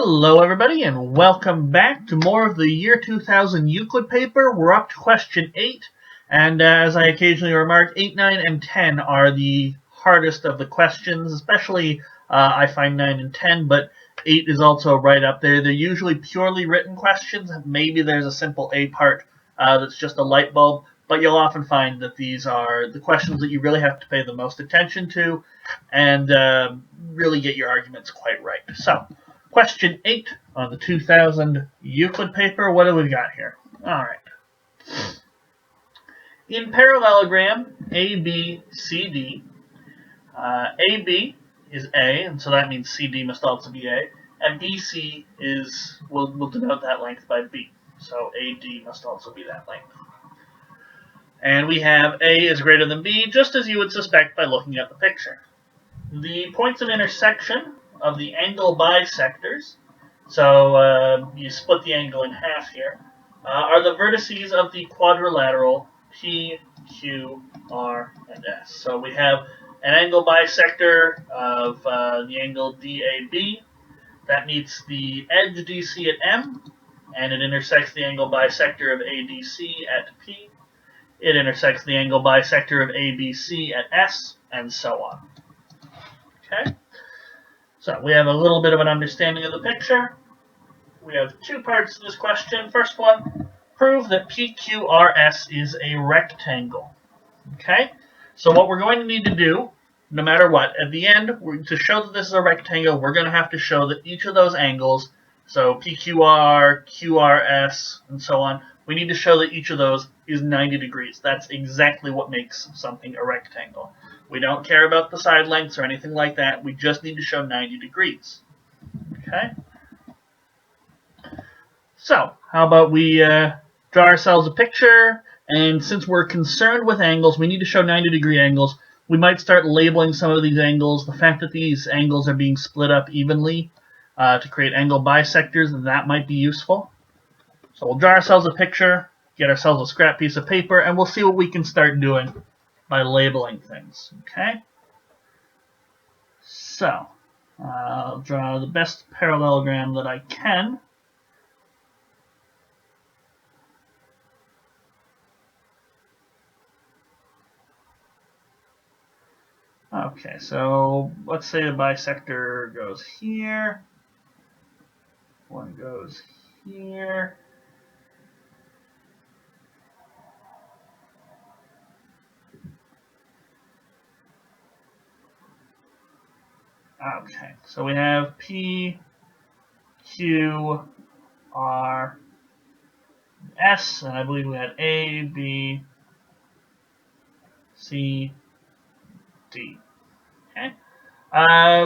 Hello everybody and welcome back to more of the year 2000 Euclid paper. We're up to question 8, and as I occasionally remark, 8, 9, and 10 are the hardest of the questions, especially I find 9 and 10, but 8 is also right up there. They're usually purely written questions. Maybe there's a simple A part that's just a light bulb, but you'll often find that these are the questions that you really have to pay the most attention to and really get your arguments quite right. So, question 8 on the 2000 Euclid paper. What do we got here? All right. In parallelogram ABCD, AB is A, and so that means CD must also be A, and BC is, we'll denote that length by B. So AD must also be that length. And we have A is greater than B, just as you would suspect by looking at the picture. The points of intersection of the angle bisectors, so you split the angle in half here, are the vertices of the quadrilateral P, Q, R, and S. So we have an angle bisector of the angle DAB that meets the edge DC at M, and it intersects the angle bisector of ADC at P. It intersects the angle bisector of ABC at S, and so on. Okay? So we have a little bit of an understanding of the picture. We have two parts to this question. First one, prove that PQRS is a rectangle. Okay? So what we're going to need to do, no matter what, at the end, to show that this is a rectangle, we're going to have to show that each of those angles, so PQR, QRS, and so on, we need to show that each of those is 90 degrees. That's exactly what makes something a rectangle. We don't care about the side lengths or anything like that. We just need to show 90 degrees. Okay? So, how about we draw ourselves a picture, and since we're concerned with angles, we need to show 90 degree angles. We might start labeling some of these angles. The fact that these angles are being split up evenly to create angle bisectors, that might be useful. So we'll draw ourselves a picture, get ourselves a scrap piece of paper, and we'll see what we can start doing by labeling things. Okay? So, I'll draw the best parallelogram that I can. Okay, so let's say the bisector goes here. One goes here. Okay, so we have P, Q, R, S, and I believe we had A, B, C, D. Okay.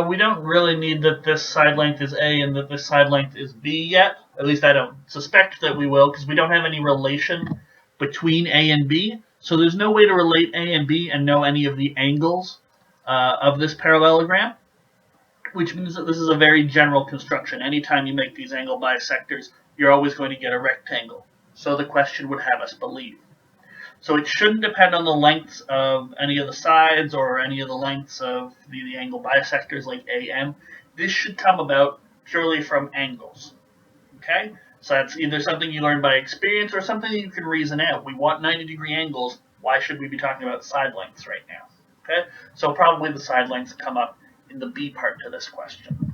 We don't really need that this side length is A and that this side length is B yet. At least I don't suspect that we will, because we don't have any relation between A and B. So there's no way to relate A and B and know any of the angles of this parallelogram, which means that this is a very general construction. Anytime you make these angle bisectors, you're always going to get a rectangle. So the question would have us believe. So it shouldn't depend on the lengths of any of the sides or any of the lengths of the angle bisectors like AM. This should come about purely from angles. Okay? So that's either something you learn by experience or something that you can reason out. We want 90 degree angles. Why should we be talking about side lengths right now? Okay? So probably the side lengths come up in the B part to this question.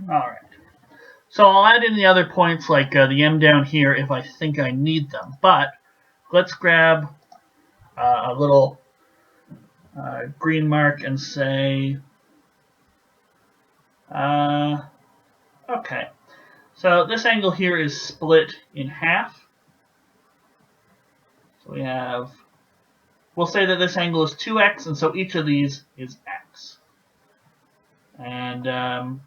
Alright. So I'll add in the other points like the M down here if I think I need them. But let's grab a little green mark and say, okay, so this angle here is split in half. So we have, we'll say that this angle is 2x, and so each of these is x. And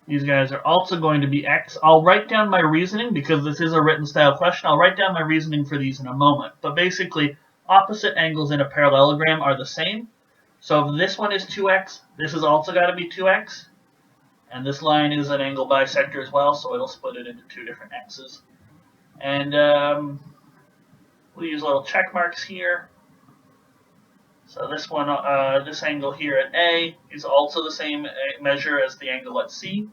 these guys are also going to be x. I'll write down my reasoning because this is a written style question. I'll write down my reasoning for these in a moment. But basically, opposite angles in a parallelogram are the same. So if this one is 2x, this has also got to be 2x. And this line is an angle bisector as well, so it'll split it into two different x's. And we'll use little check marks here. So this one, this angle here at A is also the same measure as the angle at C.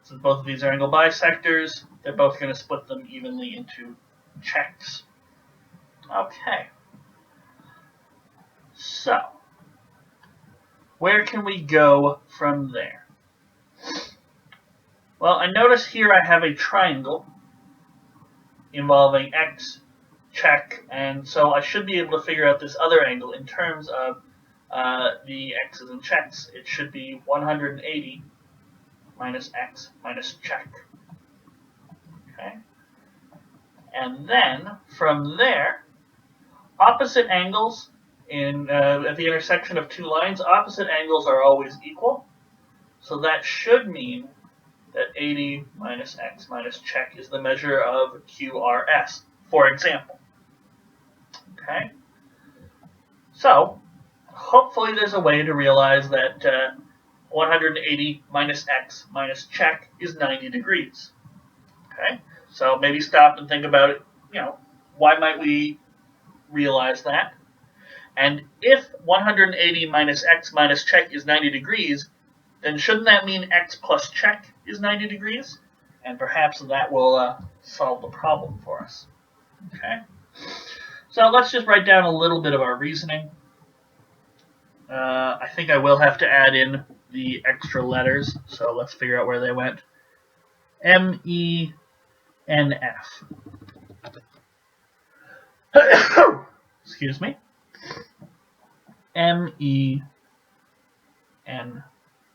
since both of these are angle bisectors, they're both going to split them evenly into checks. Okay. So, where can we go from there? Well, I notice here I have a triangle involving x, check, and so I should be able to figure out this other angle in terms of the x's and checks. It should be 180 minus x minus check. Okay? And then, from there, opposite angles at the intersection of two lines, opposite angles are always equal. So that should mean that 80 minus x minus check is the measure of QRS, for example. Okay? So, hopefully there's a way to realize that 180 minus x minus check is 90 degrees. Okay? So maybe stop and think about it, why might we realize that? And if 180 minus x minus check is 90 degrees, then shouldn't that mean x plus check is 90 degrees? And perhaps that will solve the problem for us. Okay? So let's just write down a little bit of our reasoning. I think I will have to add in the extra letters, so let's figure out where they went. M, E, N, F. Excuse me. M, E, N,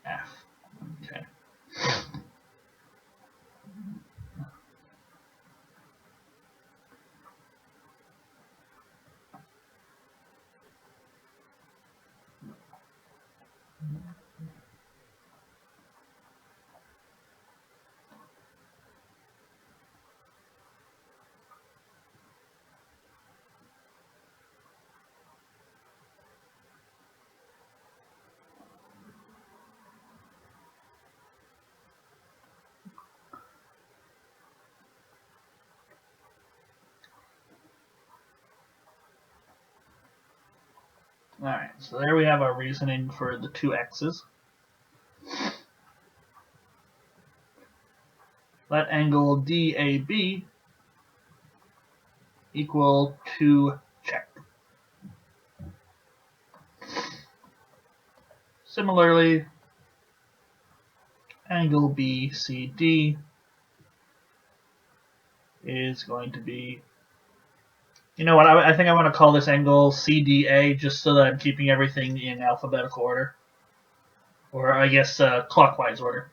F. Okay. Alright, so there we have our reasoning for the two x's. Let angle DAB equal 2 check. Similarly, angle BCD is going to be, you know what, I think I want to call this angle CDA just so that I'm keeping everything in alphabetical order. Or I guess clockwise order.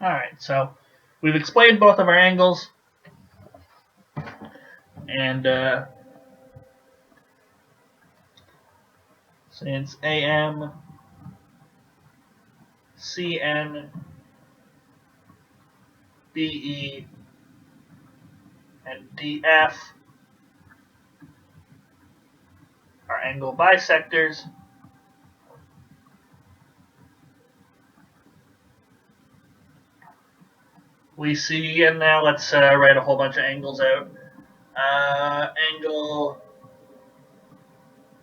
Alright, so we've explained both of our angles. And since AM, CN, BE, and DF are angle bisectors, we see, and now let's write a whole bunch of angles out. Angle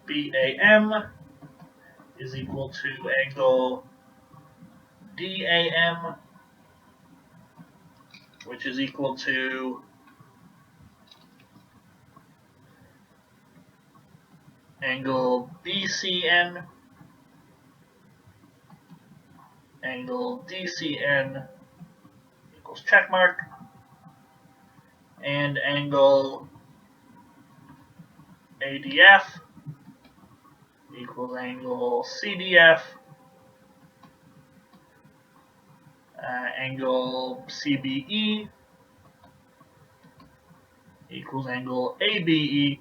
BAM is equal to angle DAM, which is equal to angle BCN, angle DCN equals check mark, and angle ADF equals angle CDF, angle CBE equals angle ABE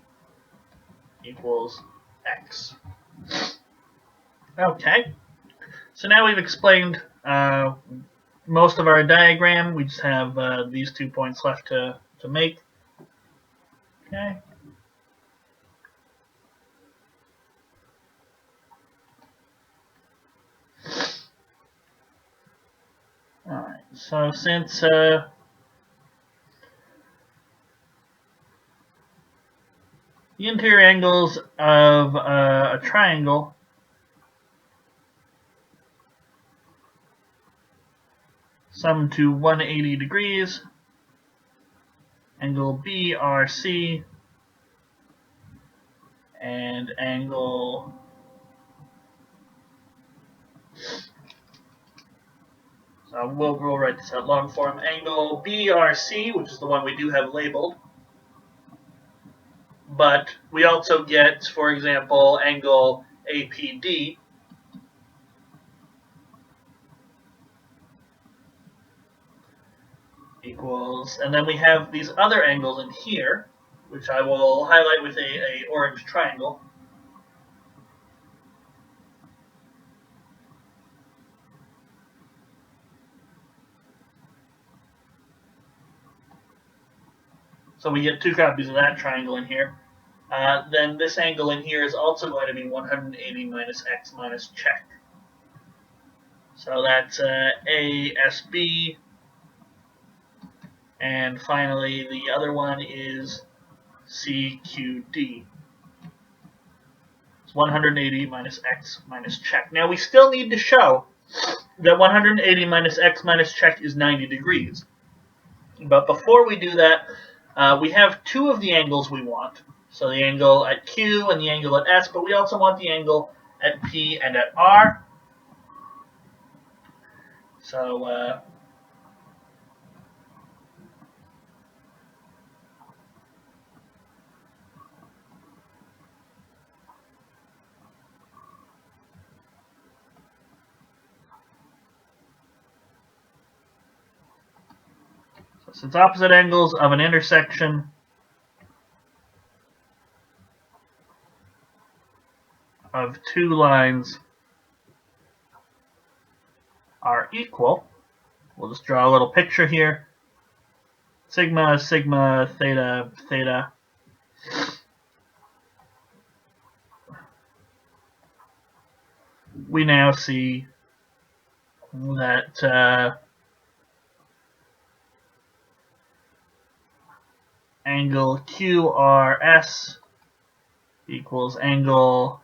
equals X. Okay, so now we've explained most of our diagram. We just have these 2 points left to make. Okay. Alright, so since the interior angles of a triangle sum to 180 degrees, angle BRC, and angle so we'll write this out long form. Angle BRC, which is the one we do have labeled, but we also get, for example, angle APD, equals, and then we have these other angles in here, which I will highlight with a orange triangle. So we get two copies of that triangle in here. Then this angle in here is also going to be 180 minus x minus check. So that's ASB. And finally, the other one is CQD. It's 180 minus x minus check. Now we still need to show that 180 minus x minus check is 90 degrees. But before we do that, we have two of the angles we want. So the angle at Q and the angle at S, but we also want the angle at P and at R. So since opposite angles of an intersection of two lines are equal, we'll just draw a little picture here. Sigma, sigma, theta, theta. We now see that angle QRS equals angle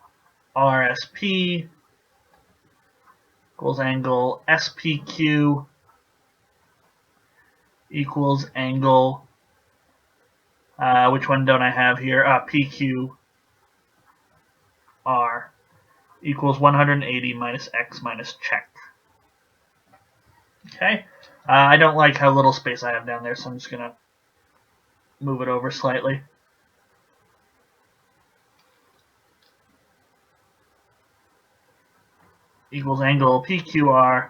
RSP equals angle SPQ equals angle, which one don't I have here? PQR equals 180 minus x minus check. Okay, I don't like how little space I have down there, so I'm just going to move it over slightly. Equals angle PQR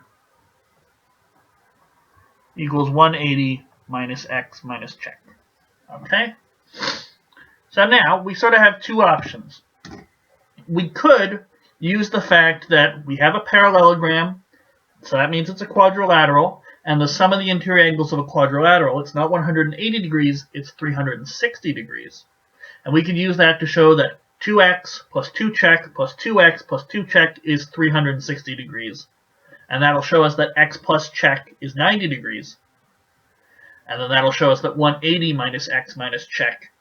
equals 180 minus x minus check. Okay? So now we sort of have two options. We could use the fact that we have a parallelogram, so that means it's a quadrilateral, and the sum of the interior angles of a quadrilateral, it's not 180 degrees, it's 360 degrees. And we could use that to show that 2x plus 2 check plus 2x plus 2 check is 360 degrees. And that'll show us that x plus check is 90 degrees. And then that'll show us that 180 minus x minus check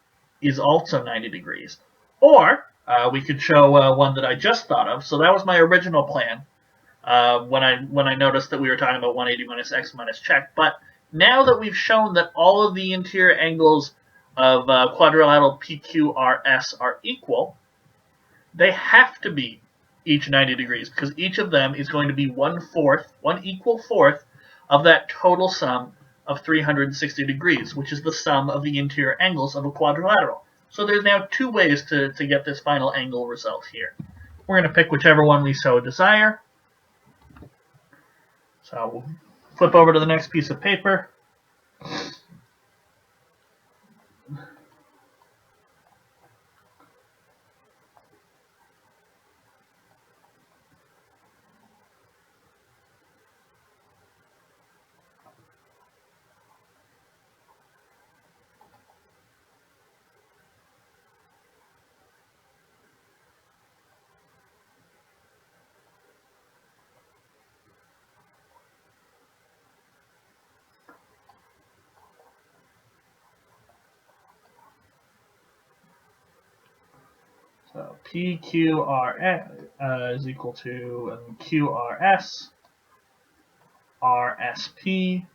is also 90 degrees. Or we could show one that I just thought of. So that was my original plan when I noticed that we were talking about 180 minus x minus check. But now that we've shown that all of the interior angles of quadrilateral PQRS are equal, they have to be each 90 degrees because each of them is going to be one equal fourth of that total sum of 360 degrees, which is the sum of the interior angles of a quadrilateral. So there's now two ways to get this final angle result here. We're going to pick whichever one we so desire. So we'll flip over to the next piece of paper. So PQR is equal to QRS RSP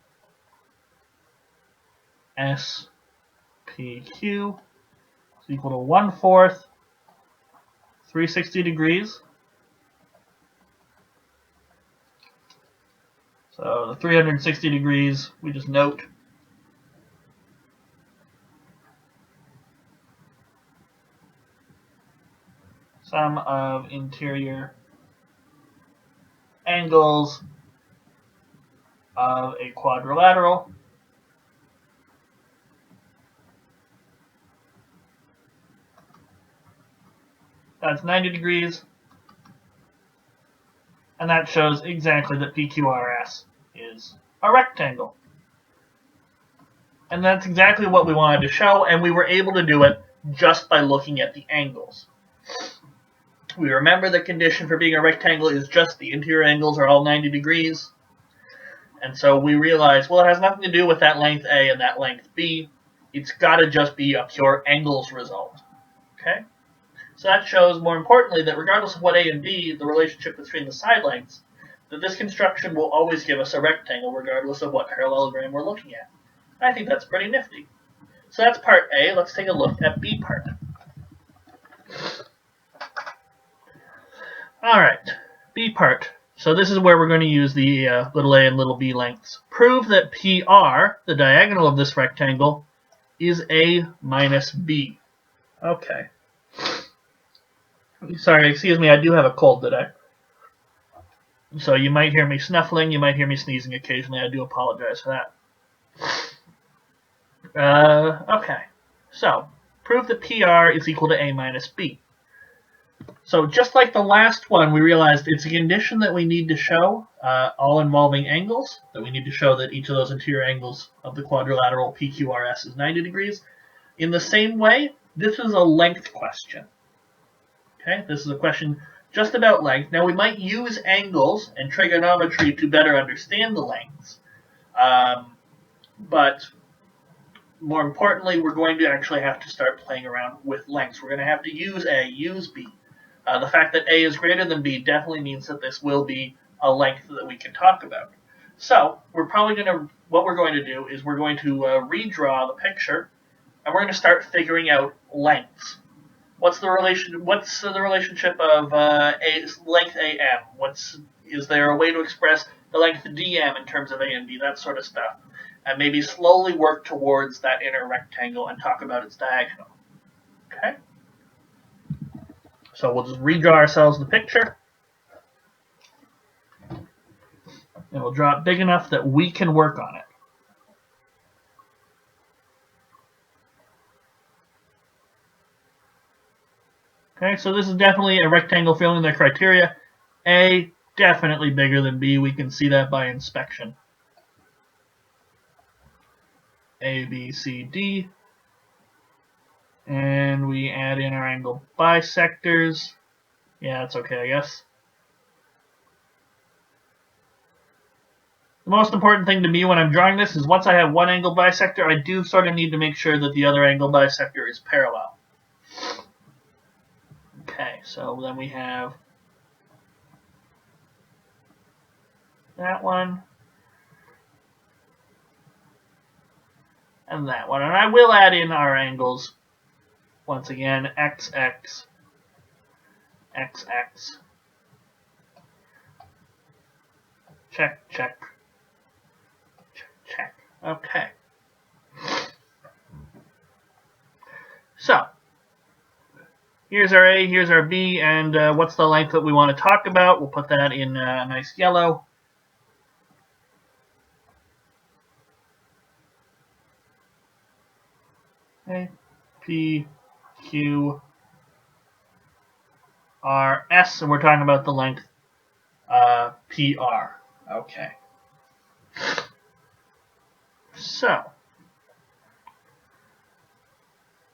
SPQ is equal to 1/4 360 degrees. So the 360 degrees, we just note sum of interior angles of a quadrilateral that's 90 degrees, and that shows exactly that PQRS is a rectangle. And that's exactly what we wanted to show, and we were able to do it just by looking at the angles. We remember the condition for being a rectangle is just the interior angles are all 90 degrees. And so we realized, well, it has nothing to do with that length A and that length B. It's got to just be a pure angles result. Okay? So that shows, more importantly, that regardless of what A and B, the relationship between the side lengths, that this construction will always give us a rectangle regardless of what parallelogram we're looking at. I think that's pretty nifty. So that's part A. Let's take a look at B part. All right, B part. So this is where we're going to use the little a and little b lengths. Prove that PR, the diagonal of this rectangle, is A minus B. Okay. Sorry, excuse me, I do have a cold today. So you might hear me snuffling, you might hear me sneezing occasionally. I do apologize for that. Okay. So, prove that PR is equal to A minus B. So just like the last one, we realized it's a condition that we need to show, all involving angles, that we need to show that each of those interior angles of the quadrilateral PQRS is 90 degrees. In the same way, this is a length question. Okay, this is a question just about length. Now we might use angles and trigonometry to better understand the lengths, but more importantly, we're going to actually have to start playing around with lengths. We're going to have to use A, use B. The fact that A is greater than B definitely means that this will be a length that we can talk about. So we're probably going to, what we're going to do is we're going to redraw the picture, and we're going to start figuring out lengths. What's the relationship of length AM? Is there a way to express the length DM in terms of A and B? That sort of stuff. And maybe slowly work towards that inner rectangle and talk about its diagonal. Okay? So we'll just redraw ourselves the picture. And we'll draw it big enough that we can work on it. Okay, so this is definitely a rectangle filling the criteria. A, definitely bigger than B. We can see that by inspection. A, B, C, D. And we add in our angle bisectors. Yeah, that's okay, I guess. The most important thing to me when I'm drawing this is once I have one angle bisector, I do sort of need to make sure that the other angle bisector is parallel. Okay, so then we have that one. And that one. And I will add in our angles once again, XX, XX, check, check, check, check. Okay. So, here's our A, here's our B, and what's the length that we want to talk about? We'll put that in a nice yellow. Okay. P, Q, R, S, and we're talking about the length PR. Okay. So,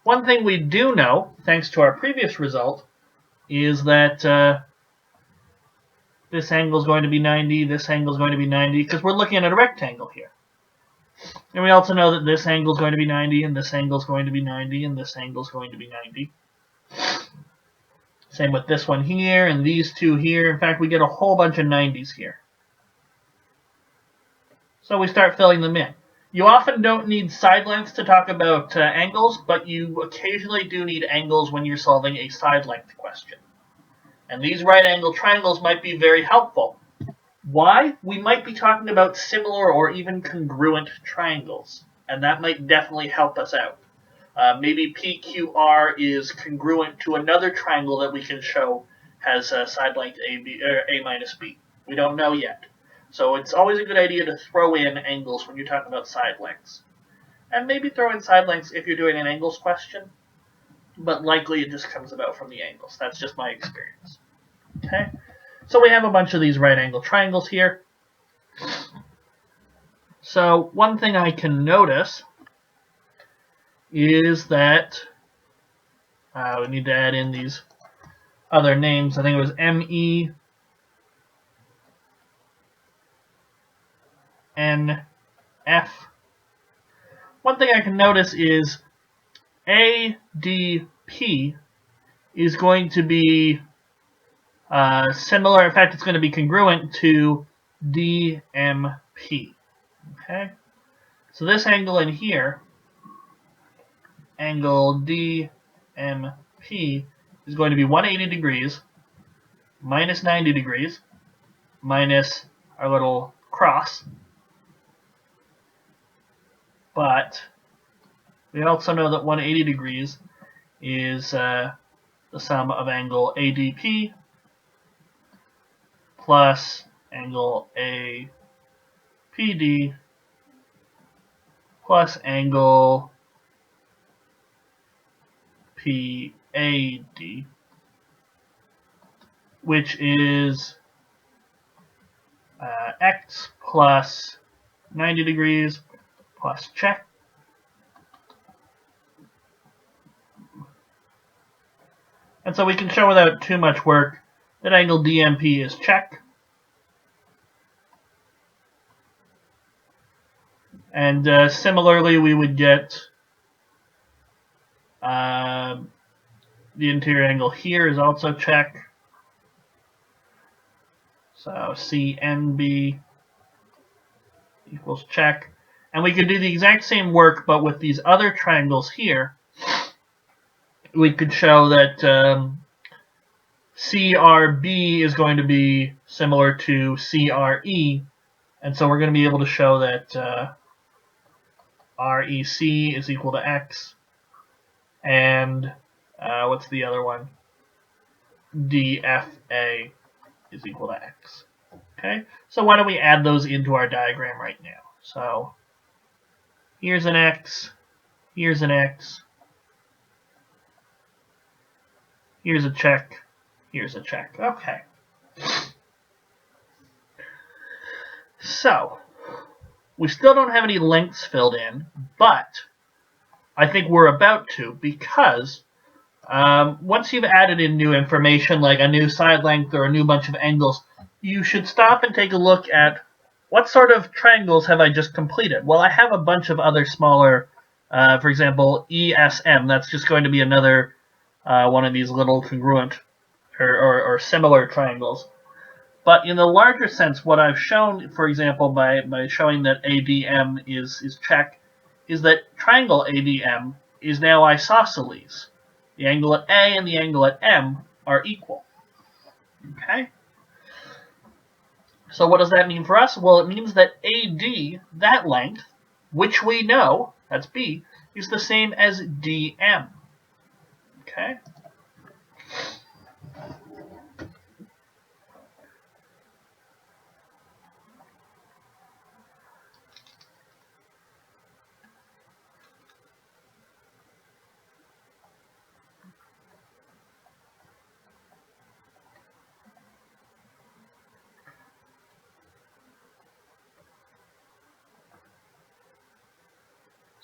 one thing we do know, thanks to our previous result, is that this angle is going to be 90, this angle is going to be 90, because we're looking at a rectangle here. And we also know that this angle is going to be 90, and this angle is going to be 90, and this angle is going to be 90. Same with this one here, and these two here. In fact, we get a whole bunch of 90s here. So we start filling them in. You often don't need side lengths to talk about angles, but you occasionally do need angles when you're solving a side length question. And these right angle triangles might be very helpful. Why? We might be talking about similar or even congruent triangles, and that might definitely help us out. Maybe PQR is congruent to another triangle that we can show has a side length A minus B. We don't know yet. So it's always a good idea to throw in angles when you're talking about side lengths. And maybe throw in side lengths if you're doing an angles question, but likely it just comes about from the angles. That's just my experience. Okay? So we have a bunch of these right angle triangles here. So one thing I can notice is that we need to add in these other names. I think it was MENF. One thing I can notice is ADP is going to be similar. In fact, it's going to be congruent to DMP. Okay? So this angle in here, angle DMP, is going to be 180 degrees minus 90 degrees minus our little cross. But we also know that 180 degrees is the sum of angle ADP plus angle APD plus angle PAD, which is x plus 90 degrees plus check. And so we can show without too much work that angle DMP is check. And similarly, we would get the interior angle here is also check. So CNB equals check. And we could do the exact same work, but with these other triangles here, we could show that CRB is going to be similar to CRE. And so we're going to be able to show that REC is equal to X. And what's the other one? DFA is equal to X. Okay, so why don't we add those into our diagram right now? So here's an X, here's an X, here's a check, here's a check. Okay. So we still don't have any lengths filled in, but I think we're about to, because once you've added in new information, like a new side length or a new bunch of angles, you should stop and take a look at what sort of triangles have I just completed. Well, I have a bunch of other smaller, for example, ESM. That's just going to be another one of these little congruent or similar triangles. But in the larger sense, what I've shown, for example, by showing that ADM is check, is that triangle ADM is now isosceles. The angle at A and the angle at M are equal. Okay? So what does that mean for us? Well, it means that AD, that length, which we know, that's B, is the same as DM. Okay?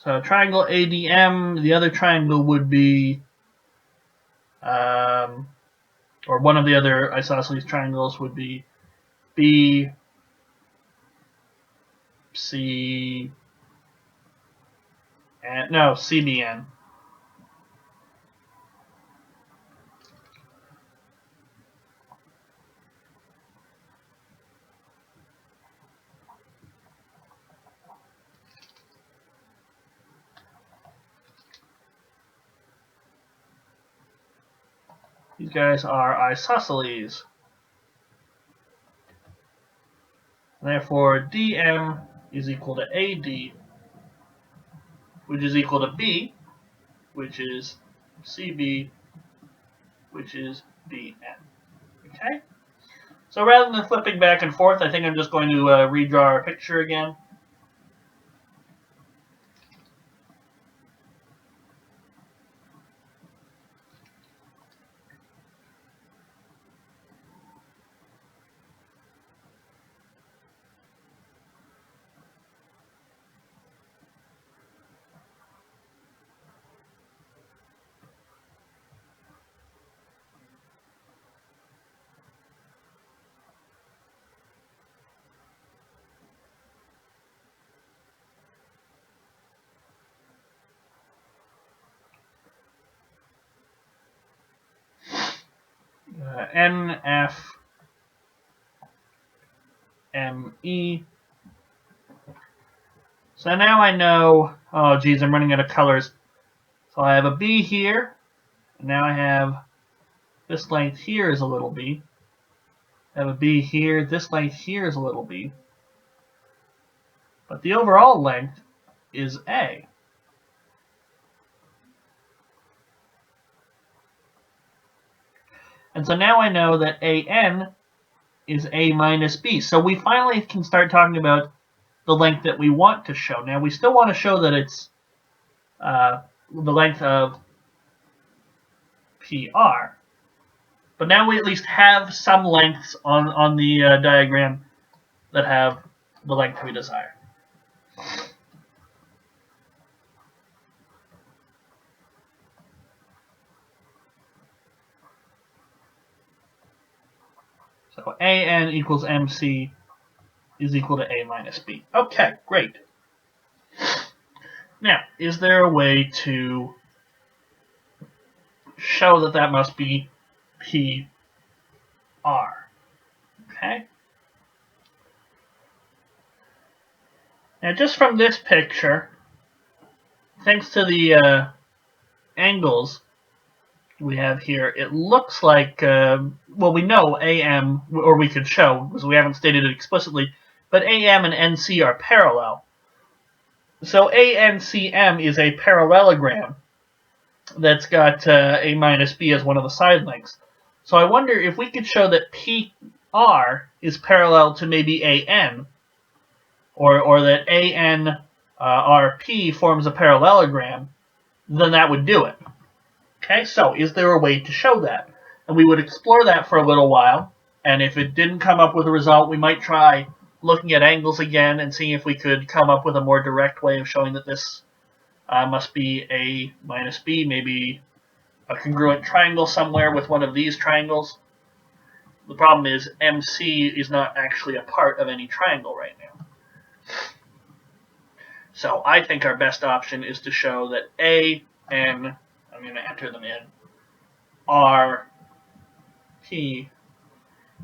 So triangle ADM, the other triangle would be, or one of the other isosceles triangles would be B, C, and no, CBN. These guys are isosceles. Therefore, DM is equal to AD, which is equal to B, which is CB, which is BN. Okay? So rather than flipping back and forth, I think I'm just going to redraw our picture again. NFME. So now I know, oh geez, I'm running out of colors. So I have a B here, and now I have this length here is a little b. I have a b here, this length here is a little b. But the overall length is a. And so now I know that an is a minus b. So we finally can start talking about the length that we want to show. Now we still want to show that it's the length of PR. But now we at least have some lengths on the diagram that have the length we desire. So AN equals MC is equal to A minus B. Okay, great. Now, is there a way to show that that must be PR? Okay. Now, just from this picture, thanks to the angles we have here, it looks like, well, we know AM, or we could show, because we haven't stated it explicitly, but AM and NC are parallel. So ANCM is a parallelogram that's got A minus B as one of the side lengths. So I wonder if we could show that PR is parallel to maybe AN, or that AN RP forms a parallelogram, then that would do it. Okay, so is there a way to show that? And we would explore that for a little while, and if it didn't come up with a result, we might try looking at angles again and seeing if we could come up with a more direct way of showing that this must be A minus B, maybe a congruent triangle somewhere with one of these triangles. The problem is MC is not actually a part of any triangle right now. So I think our best option is to show that A and, I'm going to enter them in, R P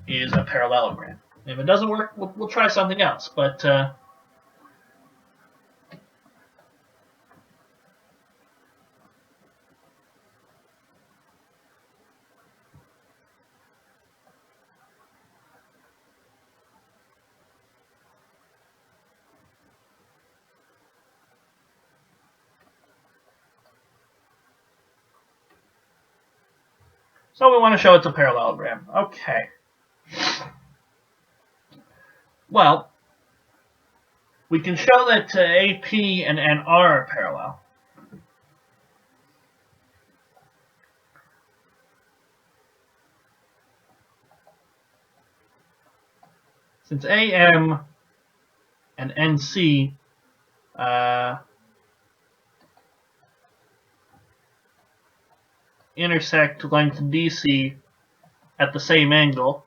is a parallelogram. If it doesn't work, we'll try something else. But so we want to show it's a parallelogram. Okay. Well, we can show that AP and NR are parallel. Since AM and NC intersect length DC at the same angle,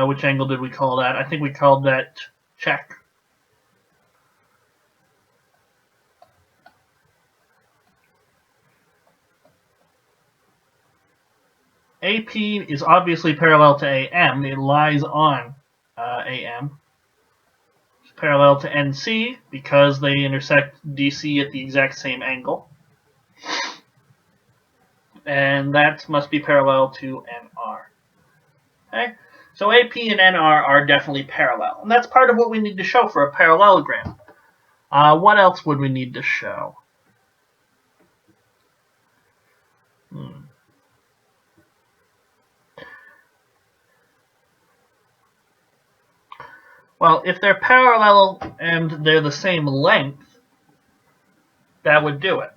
which angle did we call that? I think we called that check. AP is obviously parallel to AM. It lies on AM. It's parallel to NC because they intersect DC at the exact same angle. and that must be parallel to NR. Okay? So AP and NR are definitely parallel, and that's part of what we need to show for a parallelogram. What else would we need to show? Well, if they're parallel and they're the same length, that would do it.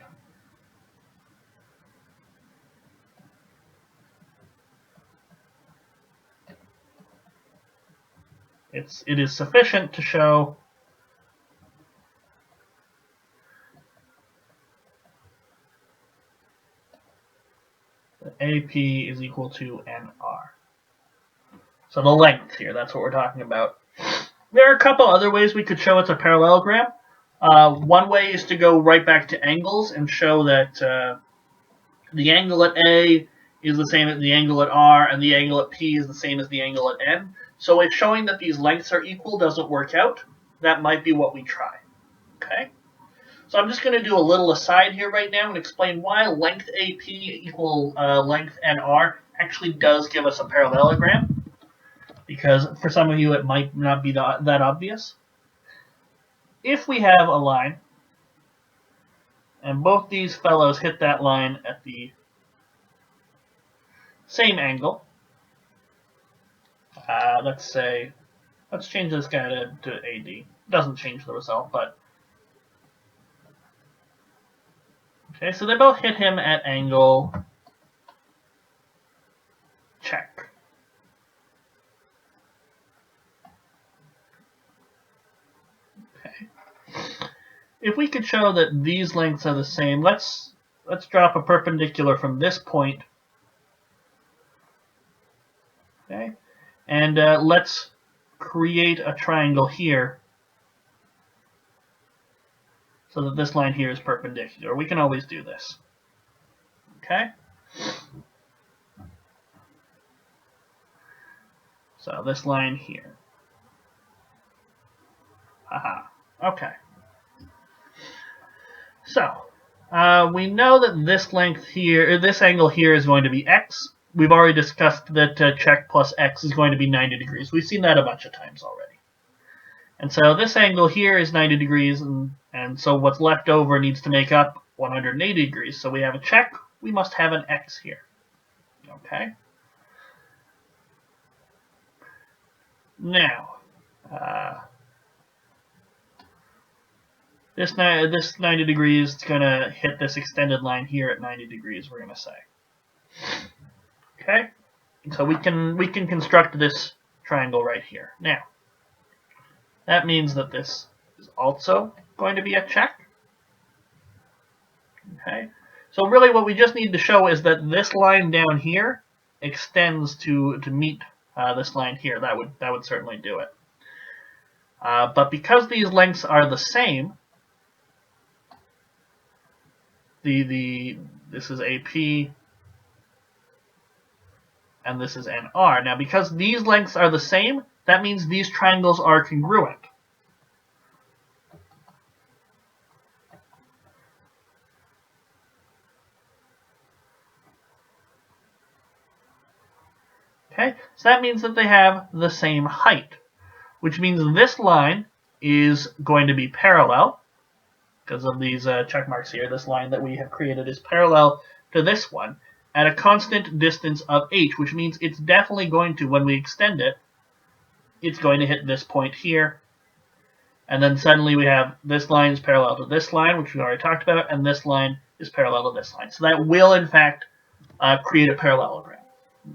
It is sufficient to show that AP is equal to NR. So the length here, that's what we're talking about. There are a couple other ways we could show it's a parallelogram. One way is to go right back to angles and show that the angle at A is the same as the angle at R, and the angle at P is the same as the angle at N. So if showing that these lengths are equal doesn't work out, that might be what we try. Okay? So I'm just going to do a little aside here right now and explain why length AP equal length NR actually does give us a parallelogram. Because for some of you it might not be that obvious. If we have a line, and both these fellows hit that line at the same angle, let's change this guy to AD. Doesn't change the result, but okay, so they both hit him at angle check. Okay. If we could show that these lengths are the same, let's drop a perpendicular from this point. Okay, and let's create a triangle here so that this line here is perpendicular. We can always do this. Okay? So this line here. Aha. Okay. So we know that this length here, or this angle here, is going to be x. We've already discussed that check plus x is going to be 90 degrees. We've seen that a bunch of times already. And so this angle here is 90 degrees, and so what's left over needs to make up 180 degrees. So we have a check. We must have an x here. Okay? Now, this 90 degrees is going to hit this extended line here at 90 degrees, we're going to say. Okay? So we can construct this triangle right here. Now, that means that this is also going to be a check. Okay? So really what we just need to show is that this line down here extends to meet this line here. That would certainly do it. But because these lengths are the same, this is AP and this is NR. Now because these lengths are the same, that means these triangles are congruent. Okay, so that means that they have the same height, which means this line is going to be parallel, because of these check marks here. This line that we have created is parallel to this one at a constant distance of h, which means it's definitely going to, when we extend it, it's going to hit this point here. And then suddenly we have this line is parallel to this line, which we already talked about, and this line is parallel to this line. So that will, in fact, create a parallelogram.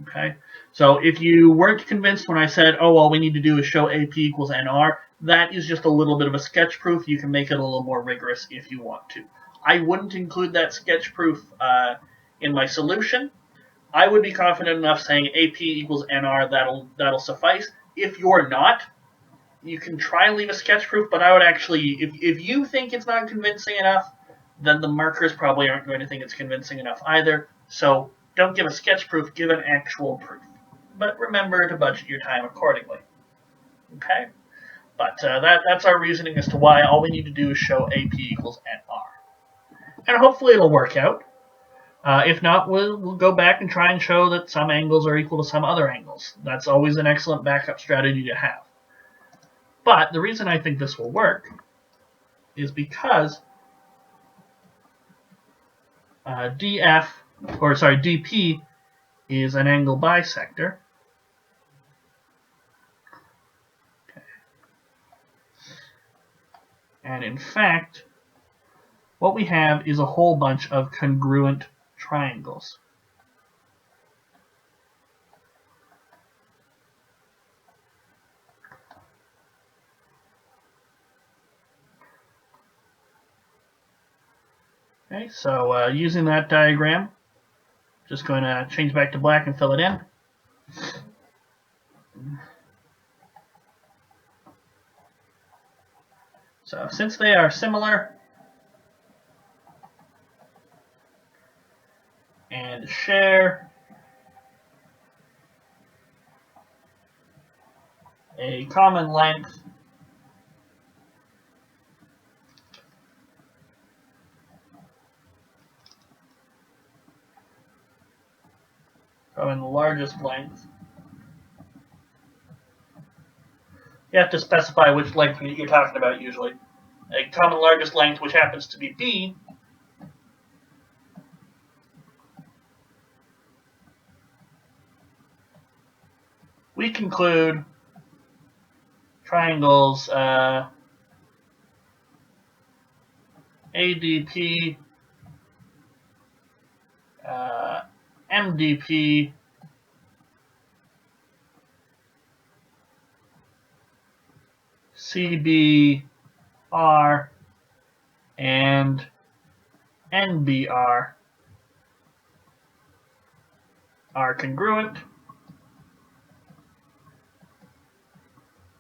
Okay? So if you weren't convinced when I said, oh, all we need to do is show AP equals NR, that is just a little bit of a sketch proof. You can make it a little more rigorous if you want to. I wouldn't include that sketch proof in my solution. I would be confident enough saying AP equals NR, that'll suffice. If you're not, you can try and leave a sketch proof, but I would actually, if you think it's not convincing enough, then the markers probably aren't going to think it's convincing enough either. So don't give a sketch proof, give an actual proof. But remember to budget your time accordingly. Okay? But that's our reasoning as to why all we need to do is show AP equals NR. And hopefully it'll work out. If not, we'll go back and try and show that some angles are equal to some other angles. That's always an excellent backup strategy to have. But the reason I think this will work is because DP is an angle bisector. Okay. And in fact, what we have is a whole bunch of congruent triangles. Okay, so using that diagram, just going to change back to black and fill it in. So since they are similar and share a common length, common largest length, you have to specify which length you're talking about usually. A common largest length, which happens to be B, we conclude triangles ADP, MDP, CBR, and NBR are congruent.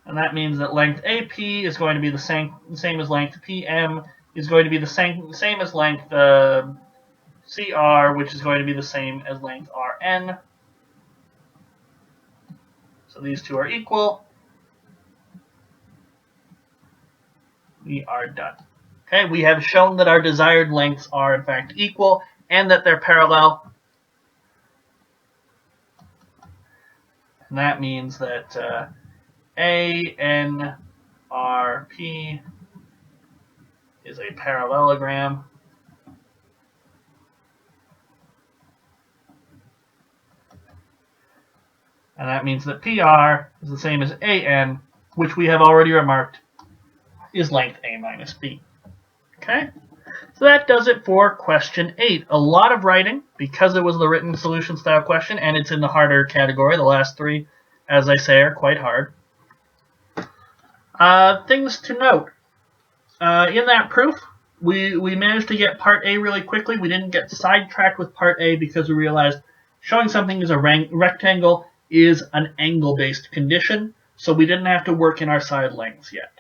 And that means that length AP is going to be the same as length PM, is going to be the same as length CR, which is going to be the same as length RN. So these two are equal. We are done. Okay, we have shown that our desired lengths are in fact equal and that they're parallel. And that means that ANRP is a parallelogram. And that means that PR is the same as AN, which we have already remarked is length A minus B. Okay? So that does it for question 8. A lot of writing because it was the written solution style question and it's in the harder category. The last 3, as I say, are quite hard. Things to note. In that proof, we managed to get part A really quickly. We didn't get sidetracked with part A because we realized showing something as a rectangle is an angle-based condition, so we didn't have to work in our side lengths yet.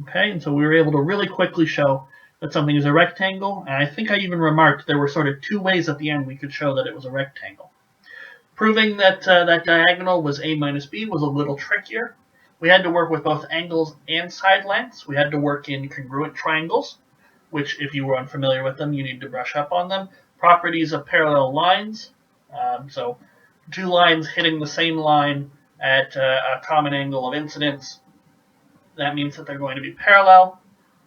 Okay, and so we were able to really quickly show that something is a rectangle, and I think I even remarked there were sort of 2 ways at the end we could show that it was a rectangle. Proving that that diagonal was A minus B was a little trickier. We had to work with both angles and side lengths. We had to work in congruent triangles, which if you were unfamiliar with them, you need to brush up on them. Properties of parallel lines, so 2 lines hitting the same line at a common angle of incidence. That means that they're going to be parallel.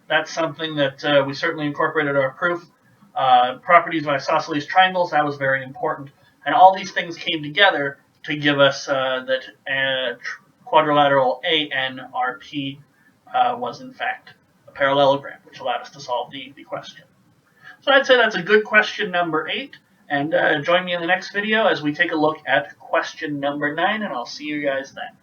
That's something that we certainly incorporated in our proof. Properties of isosceles triangles, that was very important. And all these things came together to give us that quadrilateral ANRP was in fact a parallelogram, which allowed us to solve the question. So I'd say that's a good question number 8. And join me in the next video as we take a look at question number 9, and I'll see you guys then.